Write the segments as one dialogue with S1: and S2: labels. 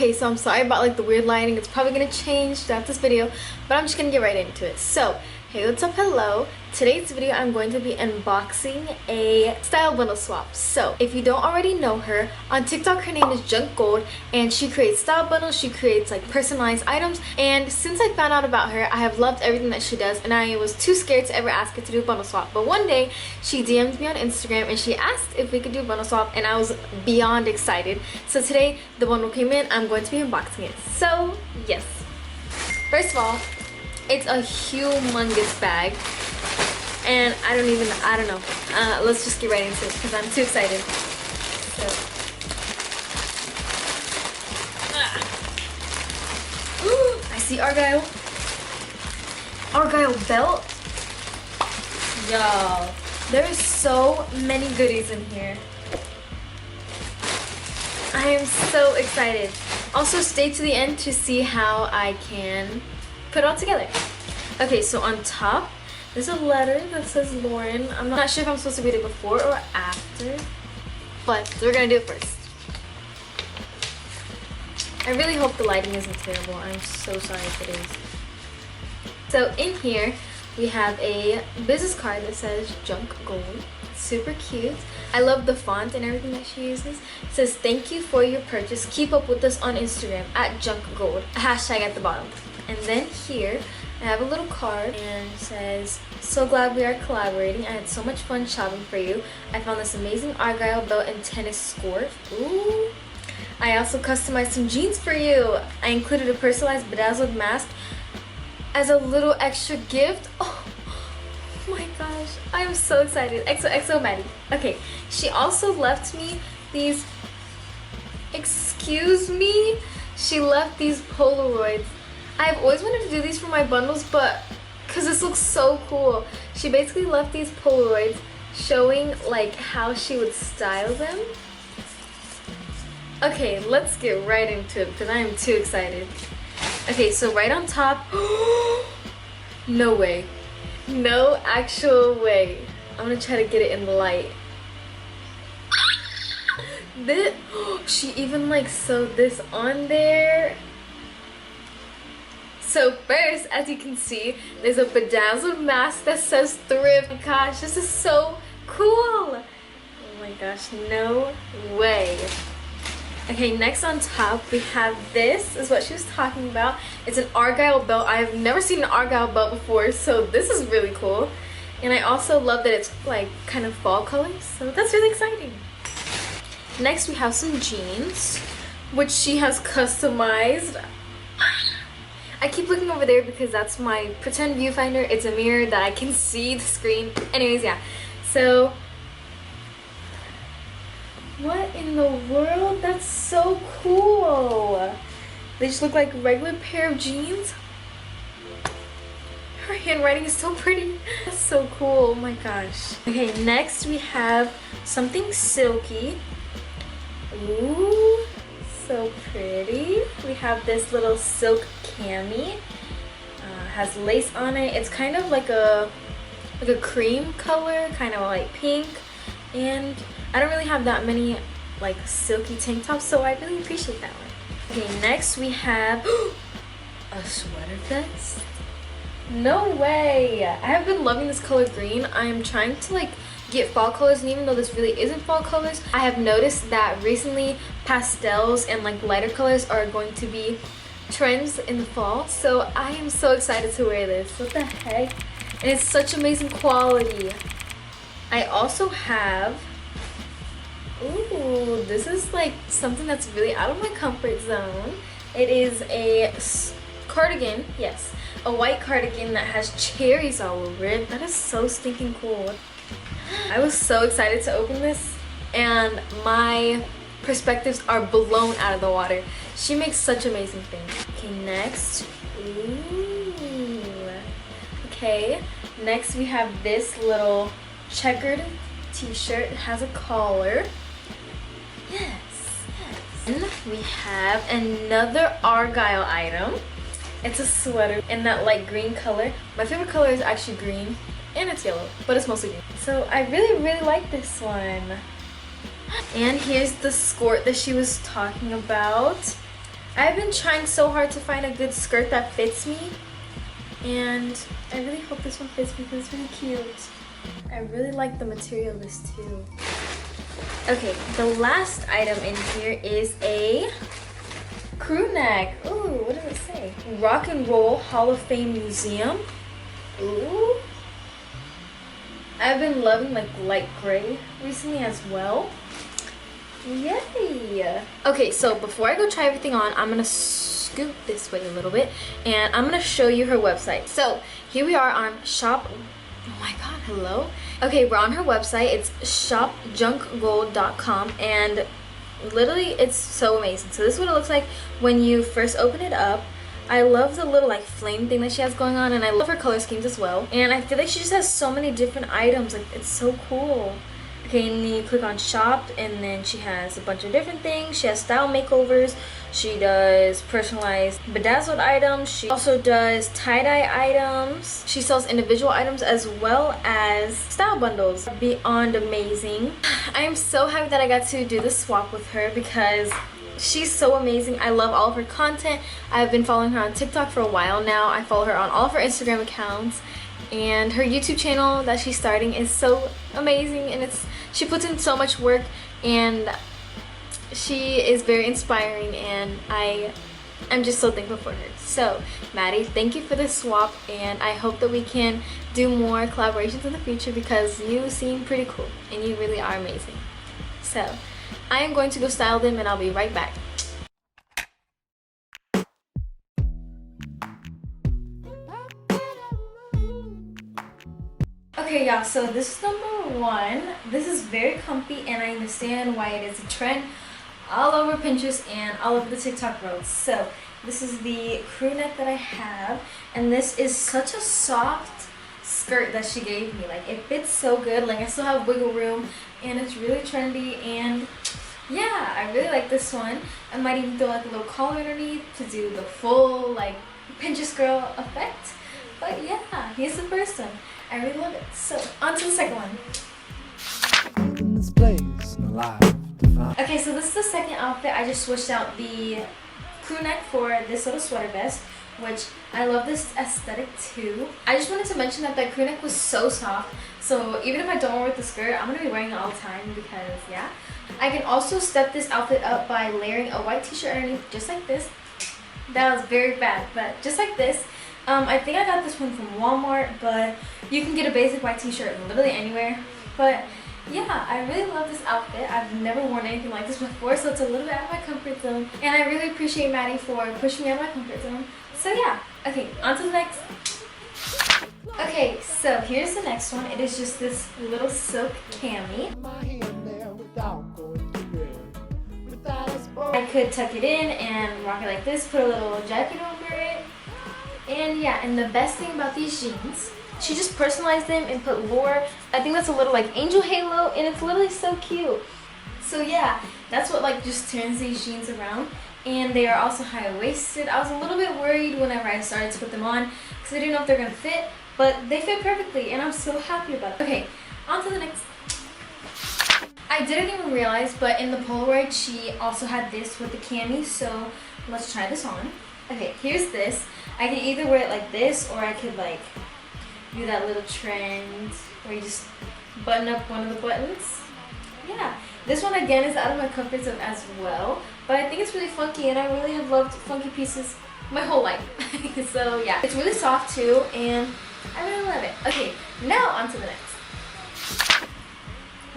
S1: Okay, so I'm sorry about like the weird lighting. It's probably gonna change throughout this video, but I'm just gonna get right into it. So, hey, what's up? Hello. Today's video I'm going to be unboxing a style bundle swap. So, if you don't already know her, on TikTok her name is Junk Gold, and she creates style bundles, she creates like personalized items, and since I found out about her, I have loved everything that she does, and I was too scared to ever ask her to do a bundle swap. But one day, she DM'd me on Instagram and she asked if we could do a bundle swap, and I was beyond excited. So today, the bundle came in, I'm going to be unboxing it. So, yes. First of all, it's a humongous bag. And I don't know. Let's just get right into it because I'm too excited. So. I see Argyle belt. Y'all, there is so many goodies in here. I am so excited. Also, stay to the end to see how I can put it all together. Okay, so on top, there's a letter that says Lauren. I'm not sure if I'm supposed to read it before or after, but we're gonna do it first. I really hope the lighting isn't terrible. I'm so sorry if it is. So in here, we have a business card that says Junk Gold. Super cute. I love the font and everything that she uses. It says, "Thank you for your purchase. Keep up with us on Instagram at Junk Gold." A hashtag at the bottom. And then here, I have a little card and it says, "So glad we are collaborating. I had so much fun shopping for you. I found this amazing Argyle belt and tennis skirt. Ooh. I also customized some jeans for you. I included a personalized bedazzled mask as a little extra gift." Oh my gosh, I am so excited. XOXO Maddie. Okay, she also left me these, excuse me? She left these Polaroids. I've always wanted to do these for my bundles, but because this looks so cool. She basically left these Polaroids showing like how she would style them. Okay, let's get right into it because I am too excited. Okay, so right on top, no way. No actual way. I'm gonna try to get it in the light. This, she even like sewed this on there. So first, as you can see, there's a bedazzled mask that says thrift. Oh my gosh, this is so cool. Oh my gosh, no way. Okay, next on top, we have this, is what she was talking about. It's an Argyle belt. I have never seen an Argyle belt before, so this is really cool. And I also love that it's like kind of fall colors, so that's really exciting. Next, we have some jeans, which she has customized. I keep looking over there because that's my pretend viewfinder. It's a mirror that I can see the screen. Anyways, yeah. So, what in the world? That's so cool. They just look like a regular pair of jeans. Her handwriting is so pretty. That's so cool. Oh my gosh. Okay, next we have something silky. Ooh, so pretty. We have this little silk cami. Has lace on it. It's kind of like a cream color, kind of like pink. And I don't really have that many like silky tank tops, so I really appreciate that one. Okay, next we have a sweater vest. No way! I have been loving this color green. I am trying to like get fall colors, and even though this really isn't fall colors, I have noticed that recently pastels and like lighter colors are going to be trends in the fall, so I am so excited to wear this. What the heck? And it's such amazing quality. I also have, ooh, this is like something that's really out of my comfort zone. It is a cardigan, yes, a white cardigan that has cherries all over it. That is so stinking cool. I was so excited to open this, and my perspectives are blown out of the water. She makes such amazing things. Okay, next, ooh, okay, next we have this little checkered t-shirt. It has a collar. Yes. And we have another Argyle item. It's a sweater in that light green color. My favorite color is actually green, and it's yellow, but it's mostly green. So I really like this one. And here's the skirt that she was talking about. I've been trying so hard to find a good skirt that fits me, and I really hope this one fits me because it's really cute. I really like the material of this too. Okay, the last item in here is a crew neck. Ooh, what does it say? Rock and Roll Hall of Fame Museum. Ooh. I've been loving like light gray recently as well. Yay! Okay, so before I go try everything on, I'm gonna scoot this way a little bit and I'm gonna show you her website. So here we are on shop. Oh my god, hello. Okay, we're on her website. It's shopjunkgold.com, and literally it's so amazing. So this is what it looks like when you first open it up. I love the little like flame thing that she has going on, and I love her color schemes as well. And I feel like she just has so many different items. Like, it's so cool. Okay, and then you click on shop, and then she has a bunch of different things. She has style makeovers. She does personalized bedazzled items. She also does tie-dye items. She sells individual items as well as style bundles. Beyond amazing. I am so happy that I got to do this swap with her because she's so amazing. I love all of her content. I've been following her on TikTok for a while now. I follow her on all of her Instagram accounts. And her YouTube channel that she's starting is so amazing, and she puts in so much work, and she is very inspiring, and I'm just so thankful for her. So Maddie, thank you for this swap, and I hope that we can do more collaborations in the future because you seem pretty cool and you really are amazing. So I am going to go style them, and I'll be right back. Okay, y'all, so this is number one. This is very comfy, and I understand why it is a trend all over Pinterest and all over the TikTok world. So this is the crew neck that I have, and this is such a soft skirt that she gave me. Like, it fits so good. Like, I still have wiggle room, and it's really trendy, and yeah, I really like this one. I might even throw like a little collar underneath to do the full like Pinterest girl effect. But yeah, here's the first one. I really love it. So, on to the second one. Okay, so this is the second outfit. I just switched out the crew neck for this little sweater vest, which I love this aesthetic too. I just wanted to mention that that crew neck was so soft. So even if I don't wear the skirt, I'm going to be wearing it all the time because, yeah. I can also step this outfit up by layering a white t-shirt underneath, just like this. That was very bad, but just like this. I think I got this one from Walmart, but you can get a basic white t-shirt literally anywhere. But yeah, I really love this outfit. I've never worn anything like this before, so it's a little bit out of my comfort zone. And I really appreciate Maddie for pushing me out of my comfort zone. So yeah, okay, on to the next. Okay, so here's the next one. It is just this little silk cami. I could tuck it in and rock it like this, put a little jacket over it. And yeah, and the best thing about these jeans, she just personalized them and put laur. I think that's a little like angel halo, and it's literally so cute. So yeah, that's what like just turns these jeans around. And they are also high-waisted. I was a little bit worried whenever I started to put them on because I didn't know if they're gonna fit, but they fit perfectly, and I'm so happy about it. Okay, on to the next. I didn't even realize, but in the Polaroid she also had this with the cami, so let's try this on. Okay, here's this. I can either wear it like this, or I could like do that little trend where you just button up one of the buttons. Yeah, this one again is out of my comfort zone as well, but I think it's really funky, and I really have loved funky pieces my whole life. So yeah, it's really soft too, and I really love it. Okay, now on to the next.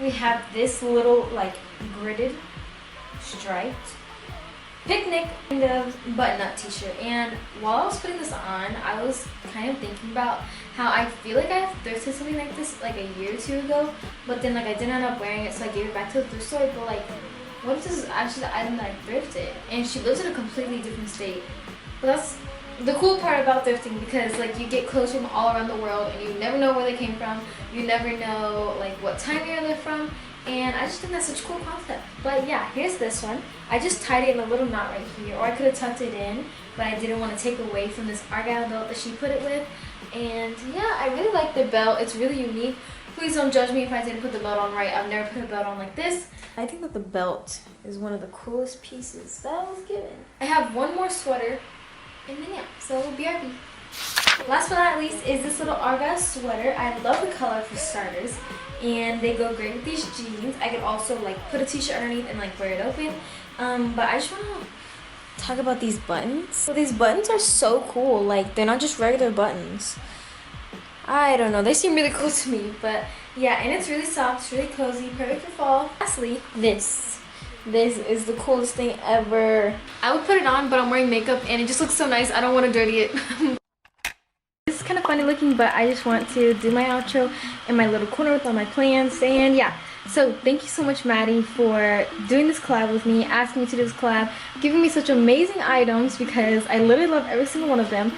S1: We have this little like gridded, striped picnic kind of button-up t-shirt, and while I was putting this on, I was kind of thinking about how I feel like I thrifted something like this like a year or two ago, but then like I didn't end up wearing it, so I gave it back to the thrift store. But like, what if this is actually the item that I thrifted, and she lives in a completely different state? But that's the cool part about thrifting, because like you get clothes from all around the world, and you never know where they came from, you never know like what time year they're from, and I just think that's such a cool concept. But yeah, here's this one. I just tied it in a little knot right here, or I could have tucked it in, but I didn't want to take away from this argyle belt that she put it with. And yeah, I really like the belt. It's really unique. Please don't judge me if I didn't put the belt on right. I've never put a belt on like this. I think that the belt is one of the coolest pieces that I was given. I have one more sweater, and then yeah, so BRB. Last but not least is this little Argyle sweater. I love the color for starters, and they go great with these jeans. I could also like put a t-shirt underneath and like wear it open. But I just want to talk about these buttons. So these buttons are so cool. Like, they're not just regular buttons. I don't know, they seem really cool to me. But yeah, and it's really soft, it's really cozy, perfect for fall. Lastly, this is the coolest thing ever. I would put it on, but I'm wearing makeup and it just looks so nice. I don't want to dirty it. This is kind of funny looking, but I just want to do my outro in my little corner with all my plants. And yeah, so thank you so much, Maddie, for doing this collab with me, asking me to do this collab, giving me such amazing items, because I literally love every single one of them.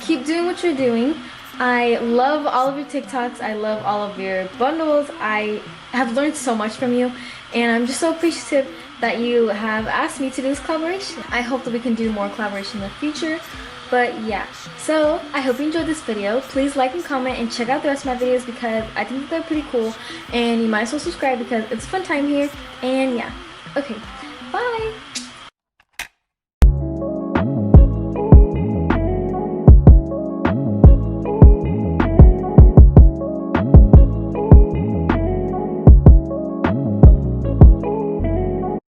S1: Keep doing what you're doing. I love all of your TikToks. I love all of your bundles. I have learned so much from you, and I'm just so appreciative that you have asked me to do this collaboration. I hope that we can do more collaboration in the future. But yeah, so I hope you enjoyed this video. Please like and comment and check out the rest of my videos, because I think that they're pretty cool, and you might as well subscribe because it's a fun time here. And yeah, okay, bye.